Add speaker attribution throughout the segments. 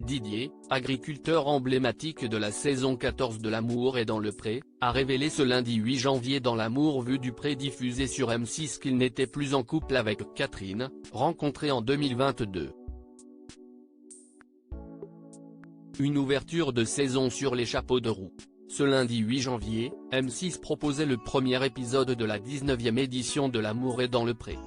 Speaker 1: Didier, agriculteur emblématique de la saison 14 de L'amour est dans le pré, a révélé ce lundi 8 janvier dans L'amour vu du pré diffusé sur M6 qu'il n'était plus en couple avec Catherine, rencontrée en 2022. Une ouverture de saison sur les chapeaux de roue. Ce lundi 8 janvier, M6 proposait le premier épisode de la 19e édition de L'amour est dans le pré.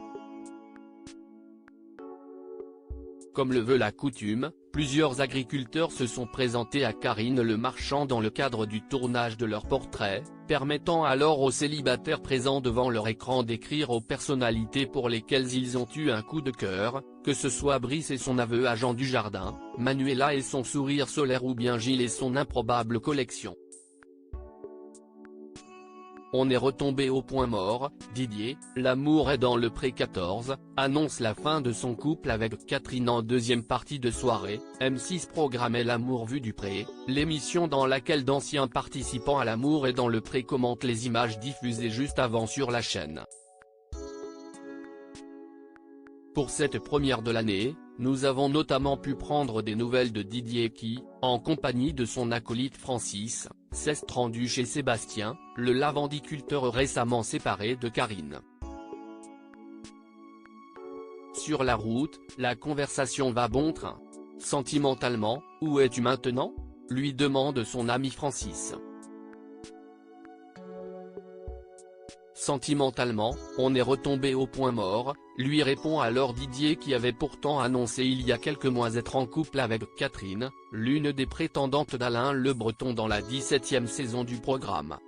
Speaker 1: Comme le veut la coutume, plusieurs agriculteurs se sont présentés à Karine Le Marchand dans le cadre du tournage de leur portrait, permettant alors aux célibataires présents devant leur écran d'écrire aux personnalités pour lesquelles ils ont eu un coup de cœur, que ce soit Brice et son aveu à Jean Dujardin, Manuela et son sourire solaire ou bien Gilles et son improbable collection. On est retombé au point mort, Didier, L'amour est dans le pré 14, annonce la fin de son couple avec Catherine en deuxième partie de soirée. M6 programmait L'amour vu du pré, l'émission dans laquelle d'anciens participants à L'amour est dans le pré commentent les images diffusées juste avant sur la chaîne. Pour cette première de l'année, nous avons notamment pu prendre des nouvelles de Didier qui, en compagnie de son acolyte Francis, s'est rendu chez Sébastien, le lavandiculteur récemment séparé de Karine. Sur la route, la conversation va bon train. Sentimentalement, où es-tu maintenant ? Lui demande son ami Francis. Sentimentalement, on est retombé au point mort, lui répond alors Didier qui avait pourtant annoncé il y a quelques mois être en couple avec Catherine, l'une des prétendantes d'Alain Le Breton dans la 17e saison du programme.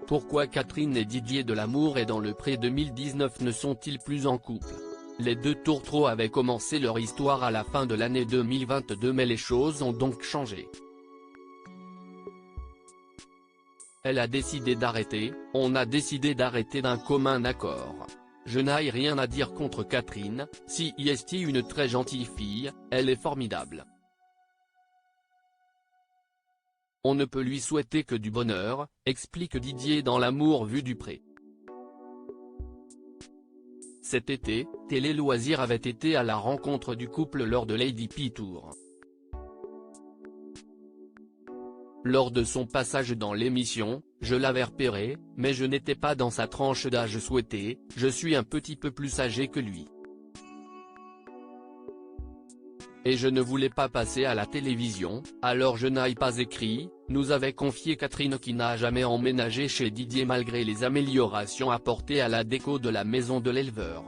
Speaker 1: Pourquoi Catherine et Didier de L'amour est dans le pré 2019 ne sont-ils plus en couple ? Les deux tourtereaux avaient commencé leur histoire à la fin de l'année 2022 mais les choses ont donc changé. Elle a décidé d'arrêter, on a décidé d'arrêter d'un commun accord. Je n'ai rien à dire contre Catherine, si est une très gentille fille, elle est formidable. On ne peut lui souhaiter que du bonheur, explique Didier dans L'amour vu du pré. Cet été, Télé Loisirs avait été à la rencontre du couple lors de Lady P Tour. Lors de son passage dans l'émission, je l'avais repéré, mais je n'étais pas dans sa tranche d'âge souhaitée, je suis un petit peu plus âgé que lui. Et je ne voulais pas passer à la télévision, alors je n'ai pas écrit, nous avait confié Catherine qui n'a jamais emménagé chez Didier malgré les améliorations apportées à la déco de la maison de l'éleveur.